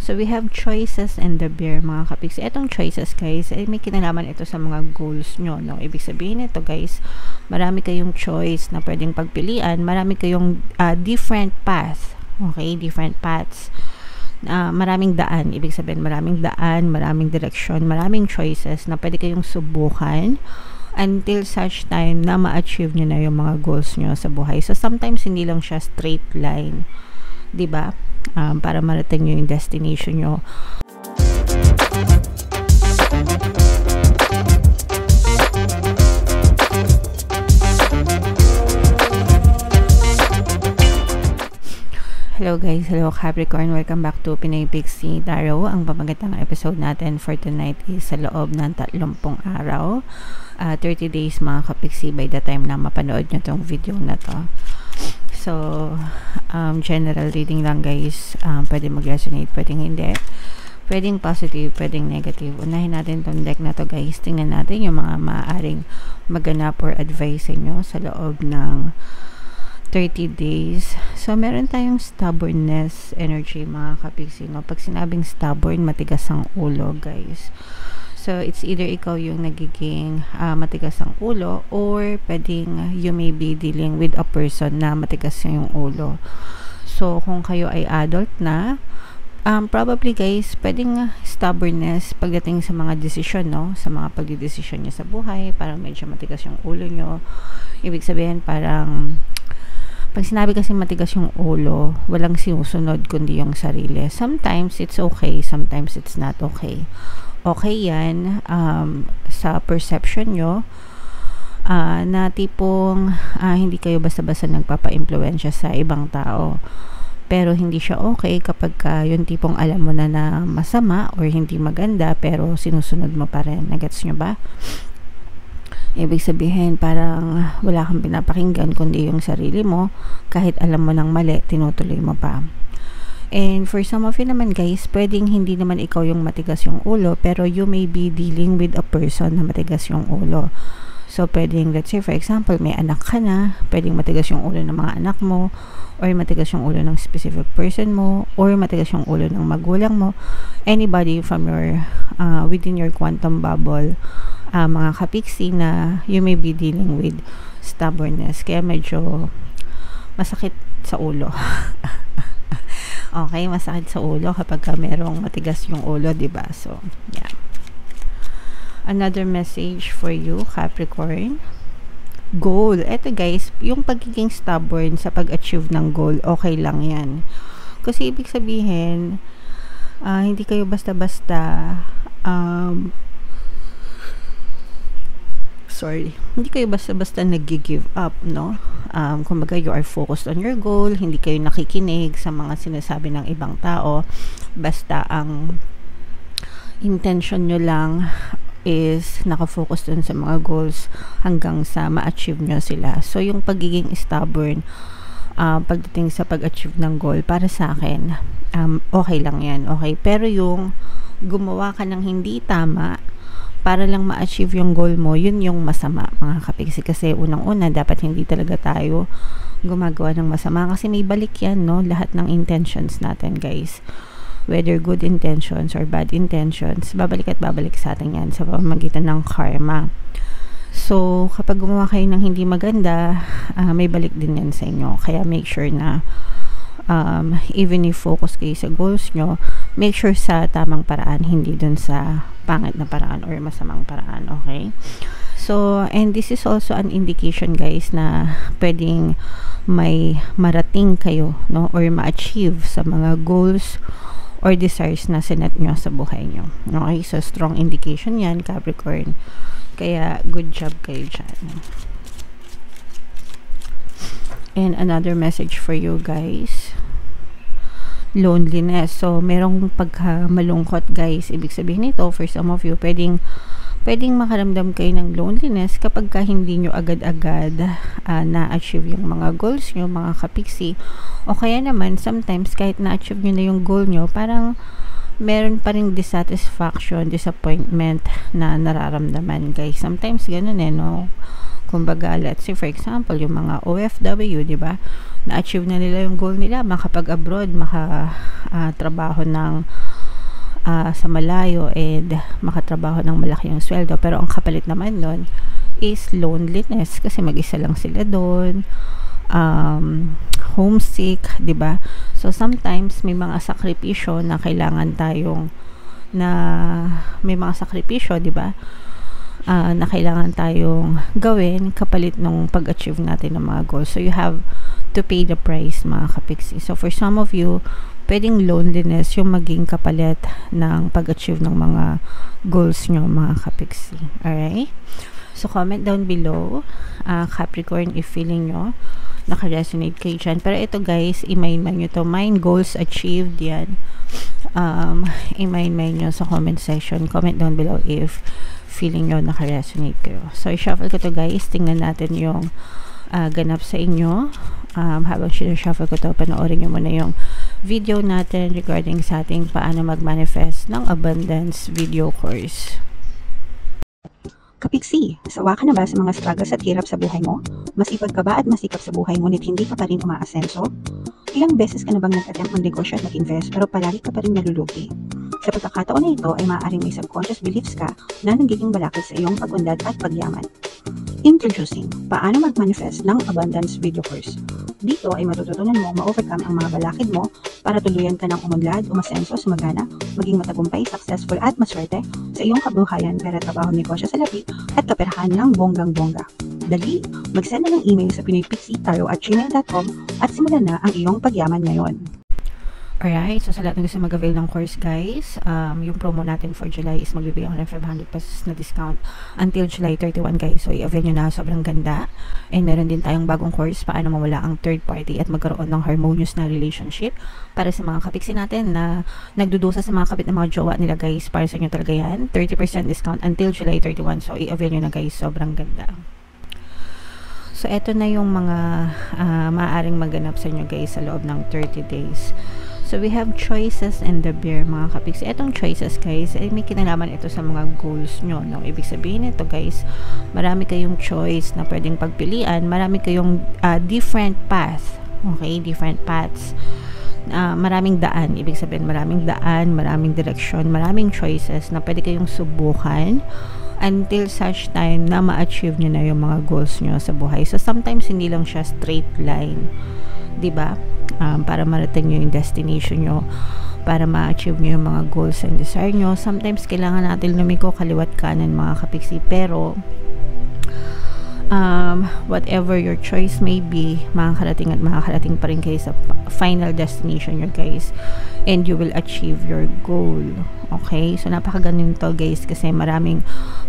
So, we have choices and the bear, mga kapiksi. Etong choices, guys, ay may kinalaman ito sa mga goals nyo, no? Ibig sabihin ito, guys, marami kayong choice na pwedeng pagpilian, marami kayong different path, okay? Different paths. Maraming daan, ibig sabihin maraming daan, maraming direksyon, maraming choices na pwede kayong subukan until such time na ma-achieve nyo na yung mga goals nyo sa buhay. So, sometimes hindi lang siya straight line, diba? Para marating nyo yung destination nyo. Hello guys, hello Capricorn, welcome back to Pinoy Pixie Tarot. Ang pamagatang episode natin for tonight is sa loob ng 30 araw, 30 days mga kapiksi by the time na mapanood nyo tong video na to. So, general reading lang guys, pwede mag-resonate, pwedeng hindi, pwedeng positive, pwedeng negative. Unahin natin tong deck na to guys, tingnan natin yung mga maaaring maganap or advice nyo sa loob ng 30 days. So, meron tayong stubbornness energy mga kapiksi. No? Pag sinabing stubborn, matigas ang ulo guys. So, it's either ikaw yung nagiging matigas ang ulo or pwedeng you may be dealing with a person na matigas yung ulo. So, kung kayo ay adult na, probably guys, pwedeng stubbornness pagdating sa mga desisyon, no? Sa mga pagdidesisyon niya sa buhay, parang medyo matigas yung ulo nyo. Ibig sabihin, parang pag sinabi kasi matigas yung ulo, walang sinusunod kundi yung sarili. Sometimes it's okay, sometimes it's not okay. Okay yan sa perception nyo na tipong hindi kayo basta-basta nagpapa-impluensya sa ibang tao. Pero hindi siya okay kapag yung tipong alam mo na na masama or hindi maganda pero sinusunod mo pa rin. Nagets nyo ba? Ibig sabihin parang wala kang pinapakinggan kundi yung sarili mo, kahit alam mo ng mali, tinutuloy mo pa. And for some of you naman guys, pwedeng hindi naman ikaw yung matigas yung ulo, pero you may be dealing with a person na matigas yung ulo. So pwedeng, let's say for example, may anak ka na, pwedeng matigas yung ulo ng mga anak mo, or matigas yung ulo ng specific person mo, or matigas yung ulo ng magulang mo, anybody from your within your quantum bubble, mga kapiksi na you may be dealing with stubbornness, kaya medyo masakit sa ulo. Okay, masakit sa ulo kapag merong matigas yung ulo, diba? So, yeah. Another message for you, Capricorn. Goal. Eto guys, yung pagiging stubborn sa pag-achieve ng goal, okay lang yan. Kasi ibig sabihin, hindi kayo basta-basta hindi kayo basta-basta nag-give up, no? Kumbaga, you are focused on your goal, hindi kayo nakikinig sa mga sinasabi ng ibang tao, basta ang intention nyo lang is nakafocus dun sa mga goals hanggang sa ma-achieve nyo sila. So, yung pagiging stubborn pagdating sa pag-achieve ng goal, para sa akin, okay lang yan, okay? Pero yung gumawa ka ng hindi tama para lang ma-achieve yung goal mo, yun yung masama mga kapiksi. Kasi unang-una, dapat hindi talaga tayo gumagawa ng masama kasi may balik yan, no? Lahat ng intentions natin guys, whether good intentions or bad intentions, babalik at babalik sa atin yan sa pamamagitan ng karma. So kapag gumawa kayo ng hindi maganda, may balik din yan sa inyo. Kaya make sure na even if focus kayo sa goals nyo, make sure sa tamang paraan, hindi dun sa pangit na paraan or masamang paraan, okay? So, and this is also an indication guys na pwedeng may marating kayo, no? Or ma-achieve sa mga goals or desires na sinet nyo sa buhay nyo. Okay? So, strong indication yan, Capricorn. Kaya, good job kayo dyan. And another message for you guys, loneliness. So, merong pagkamalungkot guys. Ibig sabihin nito, for some of you, pwedeng makaramdam kayo ng loneliness kapag hindi nyo agad-agad na-achieve yung mga goals nyo, mga kapiksi. O kaya naman, sometimes kahit na-achieve nyo na yung goal nyo, parang meron pa ring dissatisfaction, disappointment na nararamdaman guys. Sometimes ganun no? Kumbaga, let's say for example, yung mga OFW, di ba? Na-achieve na nila yung goal nila, makapag-abroad, makatrabaho ng sa malayo and makatrabaho ng malaki yung sweldo, pero ang kapalit naman nun is loneliness kasi mag-isa lang sila doon, homesick, 'di ba? So sometimes may mga sakripisyo na kailangan tayong sakripisyo, 'di ba? Na kailangan tayong gawin kapalit nung pag-achieve natin ng mga goals. So you have to pay the price, mga kapiksi. So for some of you, pwedeng loneliness yung maging kapalit ng pag-achieve ng mga goals nyo, mga kapiksi. Alright? So comment down below, Capricorn, if feeling nyo naka-resonate kayo dyan. Pero ito guys, i-mind nyo to. Mind goals achieved yan. I-mind nyo sa comment section. Comment down below if feeling nyo naka-resonate kayo. So i-shuffle ko to guys. Tingnan natin yung ganap sa inyo. Habang sinushuffle ko to, panoorin nyo muna yung video natin regarding sa ating paano mag-manifest ng abundance video course. Kapiksi, sawa ka na ba sa mga struggles at hirap sa buhay mo? Masipag ka ba at masikap sa buhay ngunit hindi ka pa rin umaasenso? Ilang beses ka na bang nag-attempt mag-negosyo at mag-invest pero palagi ka pa rin nalulugi? Sa pagkakataon na ito ay maaaring may subconscious beliefs ka na nagiging balakid sa iyong pag-unlad at pagyaman. Introducing, paano mag-manifest ng abundance video course. Dito ay matututunan mo ma-overcome ang mga balakid mo para tuluyan ka ng umunlad, umasenso, sumagana, maging matagumpay, successful at maswerte sa iyong kabuhayan, pera, trabaho, negosyo sa labi at kaperahan ng bonggang-bongga. Dali, mag-send na ng email sa pinoypixie@gmail.com at simulan na ang iyong pagyaman ngayon. Alright, so sa lahat ng gusto mag-avail ng course guys, yung promo natin for July is magbibigay ako ng 500 pesos na discount until July 31 guys. So i-avail nyo na, sobrang ganda. And meron din tayong bagong course, paano mawala ang third party at magkaroon ng harmonious na relationship para sa mga kapiksi natin na nagdudusa sa mga kabit ng mga jowa nila guys. Para sa inyo talaga yan, 30% discount until July 31. So i-avail nyo na guys, sobrang ganda. So eto na yung mga maaaring maganap sa inyo guys sa loob ng 30 days. So we have choices and the bear, mga kapiksi. Etong choices guys, ay may kinalaman ito sa mga goals nyo. No? Ibig sabihin ito guys, marami kayong choice na pwedeng pagpilian. Marami kayong different path. Okay, different paths. Maraming daan. Ibig sabihin maraming daan, maraming direksyon, maraming choices na pwede kayong subukan until such time na ma-achieve nyo na yung mga goals nyo sa buhay. So sometimes hindi lang siya straight line, diba? Para marating nyo yung destination nyo, para ma-achieve nyo yung mga goals and desire nyo. Sometimes kailangan natin lumiko kaliwat kanan, mga kapiksi, pero whatever your choice may be, makakarating at makakarating pa rin kayo sa final destination nyo guys, and you will achieve your goal. Okay, so napakaganin to guys, kasi maraming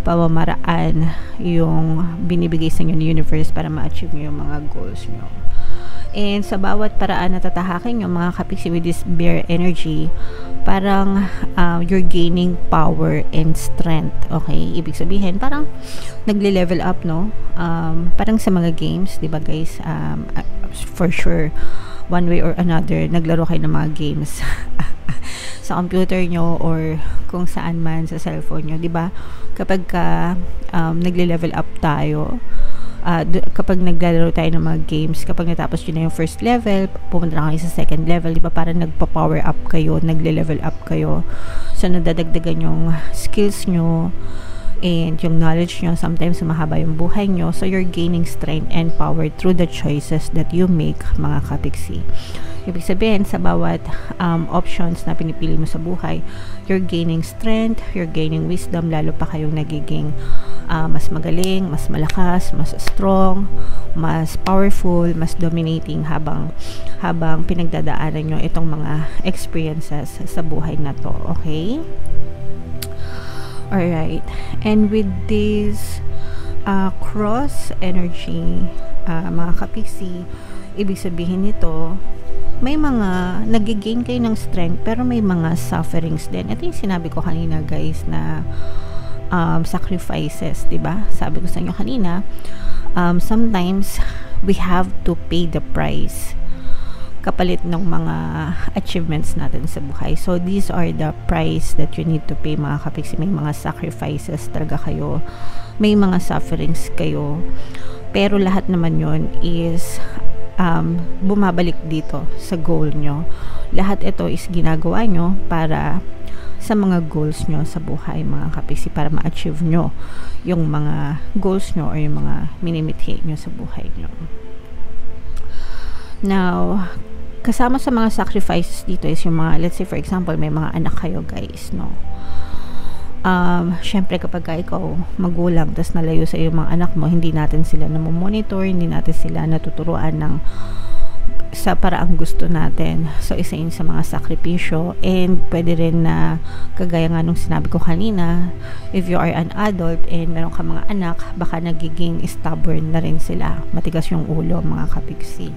pamamaraan yung binibigay sa inyo ng universe para ma-achieve nyo yung mga goals nyo. And sa bawat paraan na tatahakin yung mga kapiksi with this bear energy, parang you're gaining power and strength. Okay, ibig sabihin parang nagle-level up, no? Parang sa mga games, di ba guys? For sure, one way or another, naglaro kayo ng mga games sa computer nyo or kung saan man sa cellphone nyo, di ba? Kapag nagle-level up tayo, kapag naglalaro tayo ng mga games, kapag natapos nyo na yung first level, pumunta na kayo sa second level, di ba? Parang nagpa-power up kayo, nagle-level up kayo. So nadadagdagan yung skills nyo and yung knowledge nyo. Sometimes mahaba yung buhay nyo, so you're gaining strength and power through the choices that you make, mga kapiksi. Ibig sabihin, sa bawat options na pinipili mo sa buhay, you're gaining strength, you're gaining wisdom, lalo pa kayong nagiging mas magaling, mas malakas, mas strong, mas powerful, mas dominating habang pinagdadaanan nyo itong mga experiences sa buhay na to. Okay? Alright. And with this cross energy, mga kapiksi, ibig sabihin nito, may mga nagigain kayo ng strength pero may mga sufferings din. Ito yung sinabi ko kanina guys na sacrifices, diba? Sabi ko sa inyo kanina, sometimes we have to pay the price kapalit ng mga achievements natin sa buhay. So these are the price that you need to pay, mga kapiksi. May mga sacrifices talaga kayo, may mga sufferings kayo, pero lahat naman yon is bumabalik dito sa goal nyo. Lahat ito is ginagawa nyo para sa mga goals nyo sa buhay, mga kapiksi, para ma-achieve nyo yung mga goals nyo or yung mga minimitate nyo sa buhay nyo. Now, kasama sa mga sacrifices dito is yung mga, let's say for example, may mga anak kayo guys, no? Syempre kapag ikaw magulang tas nalayo sa iyo mga anak mo, hindi natin sila namomonitor, hindi natin sila natuturuan ng sa paraang gusto natin. So isa yun sa mga sakripisyo. And pwede rin na kagaya nga nung sinabi ko kanina, if you are an adult and meron ka mga anak, baka nagiging stubborn na rin sila, matigas yung ulo, mga kapiksi.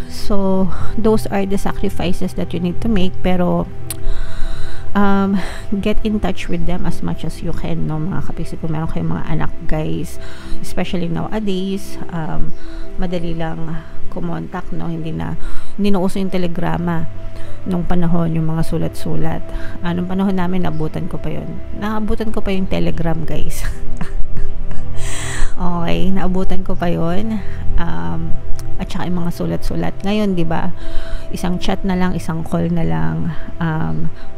So those are the sacrifices that you need to make, pero get in touch with them as much as you can, no, mga kapiksi. Kung meron kayong mga anak guys, especially nowadays, madali lang kumontak, no, hindi na uso yung telegrama nung panahon, yung mga sulat-sulat. Nung panahon namin, naabutan ko pa yung telegram guys. Okay, naabutan ko pa yun, at saka yung mga sulat-sulat. Ngayon, di ba, isang chat na lang, isang call na lang,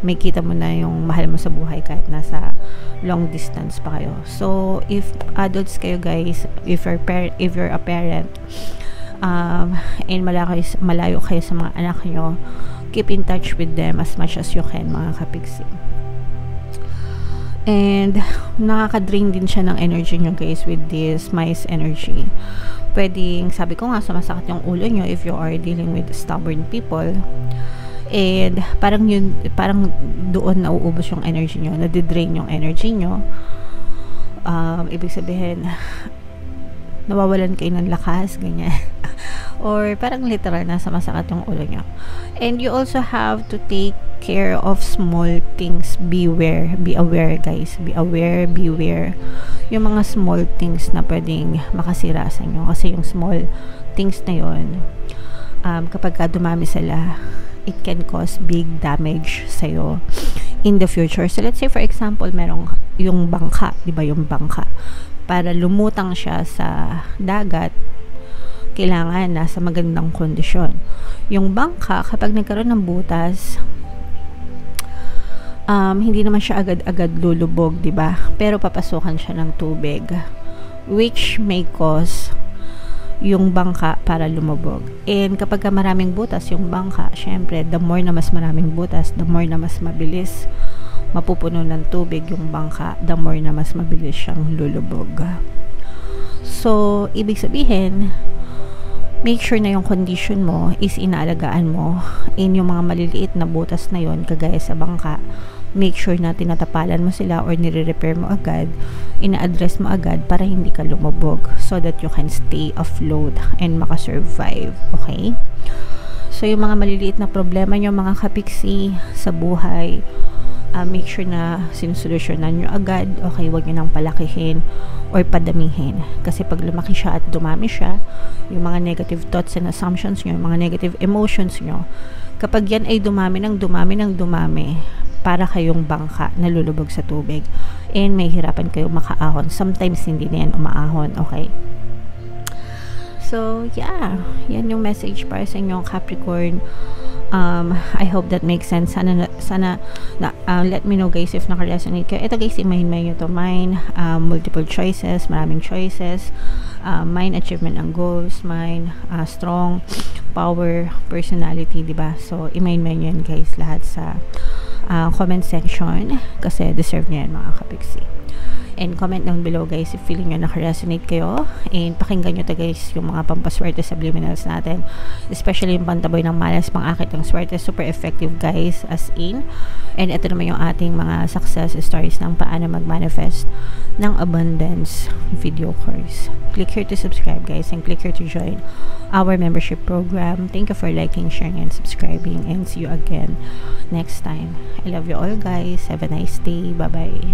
may kita mo na yung mahal mo sa buhay kahit nasa long distance pa kayo. So if adults kayo guys, if you're a parent, and malayo kayo sa mga anak nyo, keep in touch with them as much as you can, mga kapiksi. And nakaka-drain din siya ng energy nyo guys with this mice energy. Pwedeng, sabi ko nga, sumasakit yung ulo nyo if you are dealing with stubborn people. And parang doon nauubos yung energy nyo, nadidrain yung energy nyo. Ibig sabihin, nawawalan kayo ng lakas, ganyan. Or parang literal na sumasakit yung ulo nyo. And you also have to take care of small things. Be aware guys. Beware. Yung mga small things na pwedeng makasira sa inyo. Kasi yung small things na yun, kapag dumami sila, it can cause big damage sa'yo in the future. So let's say for example, merong yung bangka, di ba, yung bangka, para lumutang siya sa dagat, kailangan nasa magandang kondisyon. Yung bangka, kapag nagkaroon ng butas, hindi naman siya agad-agad lulubog, di ba? Pero papasukan siya ng tubig, which may cause yung bangka para lumubog. And kapag maraming butas yung bangka, syempre, the more na mas maraming butas, the more na mas mabilis mapupuno ng tubig yung bangka, the more na mas mabilis siyang lulubog. So, ibig sabihin, make sure na yung condition mo is inaalagaan mo. In yung mga maliliit na butas na yon, kagaya sa bangka, make sure na tinatapalan mo sila or nire-repair mo agad, ina-address mo agad para hindi ka lumubog, so that you can stay afloat and makasurvive. Okay? So, yung mga maliliit na problema nyo, mga kapiksi, sa buhay, make sure na sinusolusyonan nyo agad. Okay, huwag nyo nang palakihin or padamihin. Kasi pag lumaki siya at dumami siya, yung mga negative thoughts and assumptions nyo, yung mga negative emotions nyo, kapag yan ay dumami, para kayong bangka na lulubog sa tubig. And may hirapan kayo makaahon. Sometimes hindi na yan umaahon. Okay? So, yeah. Yan yung message para sa inyong Capricorn. I hope that makes sense. Sana let me know guys if naka-resonate kayo. Ito guys, imahin nyo to. Mine, multiple choices, maraming choices. Mine, achievement ng goals. Mine, strong power, personality, diba? So, imahin nyo yan guys lahat sa comment section, kasi deserve nyo yan, mga kapiksi. And comment down below guys if feeling nyo naka-resonate kayo, and pakinggan nyo to guys yung mga pampaswerte subliminals natin, especially yung pantaboy ng malas, pang-akit ng swerte, super effective guys, as in. And ito naman yung ating mga success stories ng paano mag-manifest ng abundance video course. Click here to subscribe guys, and click here to join our membership program. Thank you for liking, sharing, and subscribing, and see you again next time. I love you all guys. Have a nice day. Bye bye.